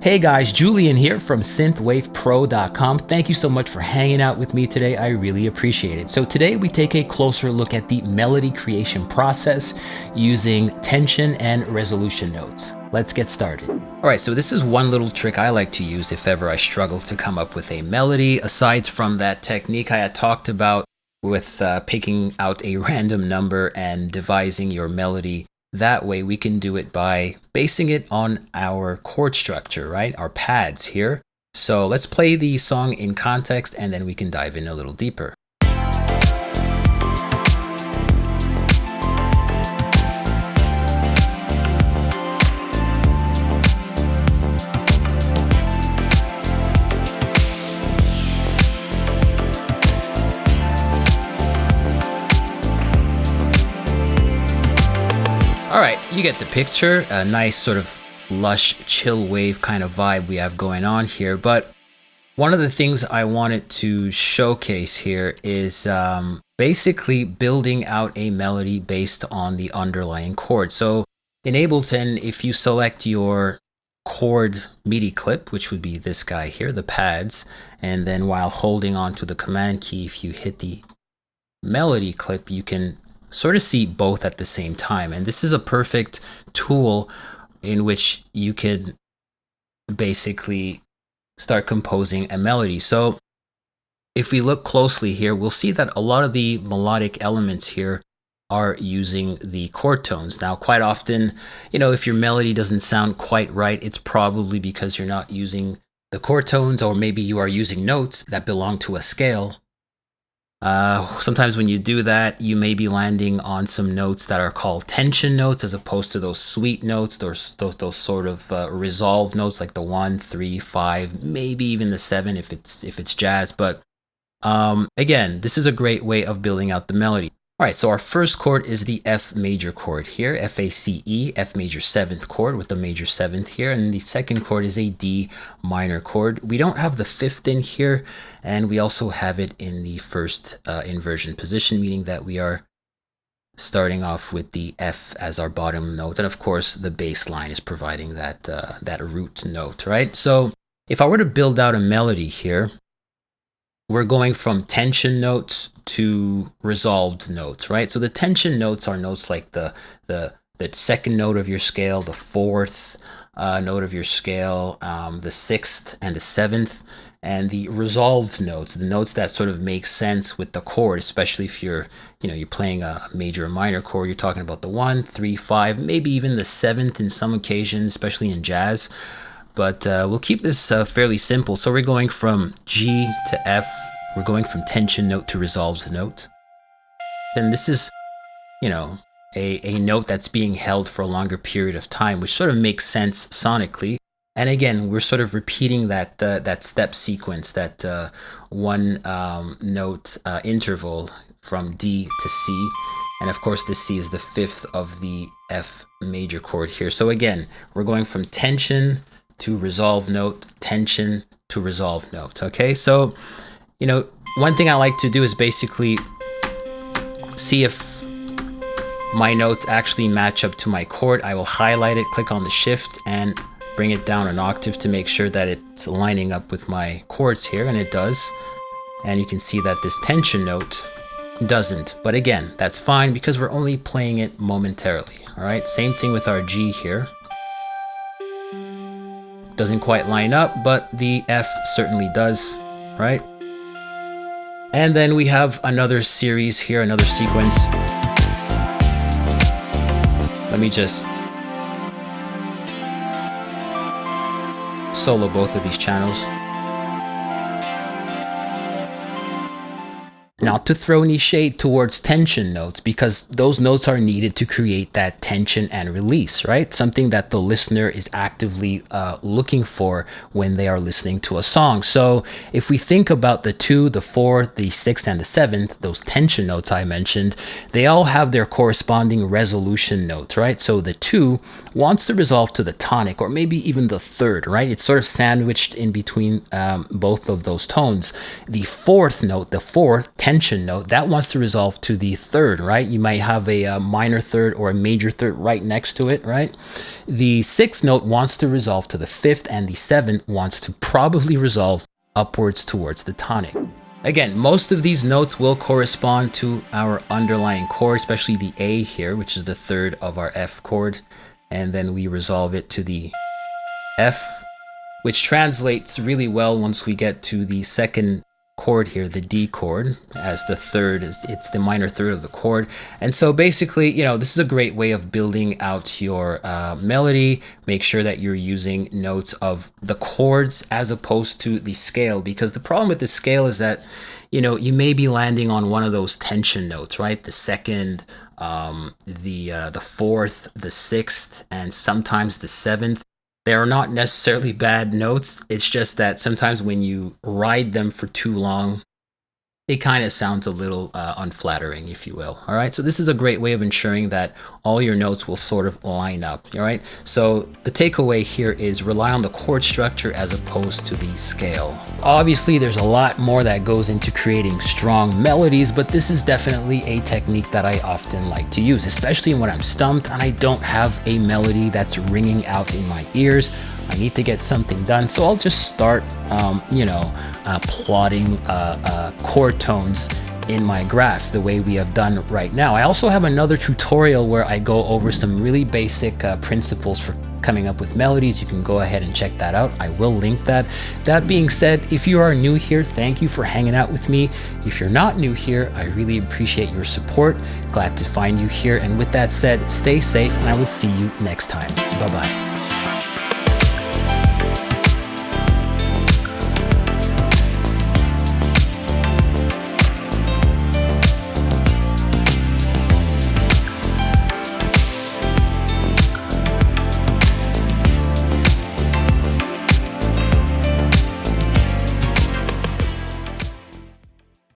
Hey guys, Julian here from synthwavepro.com. Thank you so much for hanging out with me today. I really appreciate it. So today we take a closer look at the melody creation process using tension and resolution notes. Let's get started. All right, so this is one little trick I like to use if ever I struggle to come up with a melody. Aside from that technique I had talked about with picking out a random number and devising your melody. That way we can do it by basing it on our chord structure, right? Our pads here. So let's play the song in context and then we can dive in a little deeper. All right, you get the picture, a nice sort of lush chill wave kind of vibe we have going on here. But one of the things I wanted to showcase here is basically building out a melody based on the underlying chord. So in Ableton, if you select your chord MIDI clip, which would be this guy here, the pads, and then while holding on to the command key, if you hit the melody clip, you can sort of see both at the same time. And this is a perfect tool in which you can basically start composing a melody. So if we look closely here, we'll see that a lot of the melodic elements here are using the chord tones. Now, quite often, if your melody doesn't sound quite right, it's probably because you're not using the chord tones, or maybe you are using notes that belong to a scale. Sometimes when you do that, you may be landing on some notes that are called tension notes, as opposed to those sweet notes, those sort of resolved notes like the 1, 3, 5, maybe even the 7 if it's jazz. But again, this is a great way of building out the melody. All right, so our first chord is the F major chord here, F-A-C-E, F major 7th chord with the major 7th here. And the second chord is a D minor chord. We don't have the 5th in here, and we also have it in the first inversion position, meaning that we are starting off with the F as our bottom note. And of course, the bass line is providing that root note, right? So if I were to build out a melody here, we're going from tension notes to resolved notes, right? So the tension notes are notes like the second note of your scale, the fourth note of your scale, the 6th and the 7th, and the resolved notes, the notes that sort of make sense with the chord, especially if you're playing a major or minor chord. You're talking about the 1, 3, 5, maybe even the 7th in some occasions, especially in jazz. But we'll keep this fairly simple. So we're going from G to F. We're going from tension note to resolved note. Then this is, a note that's being held for a longer period of time, which sort of makes sense sonically. And again, we're sort of repeating that step sequence, that one note interval from D to C. And of course, this C is the 5th of the F major chord here. So again, we're going from tension to resolve note, tension to resolve note. Okay, so one thing I like to do is basically see if my notes actually match up to my chord. I will highlight it, click on the shift, and bring it down an octave to make sure that it's lining up with my chords here, and it does. And you can see that this tension note doesn't, but again, that's fine because we're only playing it momentarily. All right, same thing with our G here. Doesn't quite line up, but the F certainly does, right? And then we have another series here, another sequence. Let me just solo both of these channels. Not to throw any shade towards tension notes, because those notes are needed to create that tension and release, right? Something that the listener is actively looking for when they are listening to a song. So if we think about the 2, the 4, the 6th, and the 7th, those tension notes I mentioned, they all have their corresponding resolution notes, right? So the 2 wants to resolve to the tonic, or maybe even the 3rd, right? It's sort of sandwiched in between both of those tones. The 4th note, the 4th, tension tension note, that wants to resolve to the third, right? You might have a minor third or a major third right next to it, right? The sixth note wants to resolve to the fifth, and the seventh wants to probably resolve upwards towards the tonic. Again, most of these notes will correspond to our underlying chord, especially the A here, which is the third of our F chord. And then we resolve it to the F, which translates really well once we get to the second chord here, the D chord, as the third it's the minor third of the chord. And so basically, you know, this is a great way of building out your melody. Make sure that you're using notes of the chords as opposed to the scale, because the problem with the scale is that, you know, you may be landing on one of those tension notes, right? The second, the fourth, the sixth, and sometimes the seventh. They are not necessarily bad notes. It's just that sometimes when you ride them for too long, it kind of sounds a little unflattering, if you will. All right. So this is a great way of ensuring that all your notes will sort of line up. All right. So the takeaway here is rely on the chord structure as opposed to the scale. Obviously, there's a lot more that goes into creating strong melodies, but this is definitely a technique that I often like to use, especially when I'm stumped and I don't have a melody that's ringing out in my ears. I need to get something done, so I'll just start, plotting chord tones in my graph the way we have done right now. I also have another tutorial where I go over some really basic principles for coming up with melodies. You can go ahead and check that out. I will link that. That being said, if you are new here, thank you for hanging out with me. If you're not new here, I really appreciate your support. Glad to find you here. And with that said, stay safe, and I will see you next time. Bye-bye.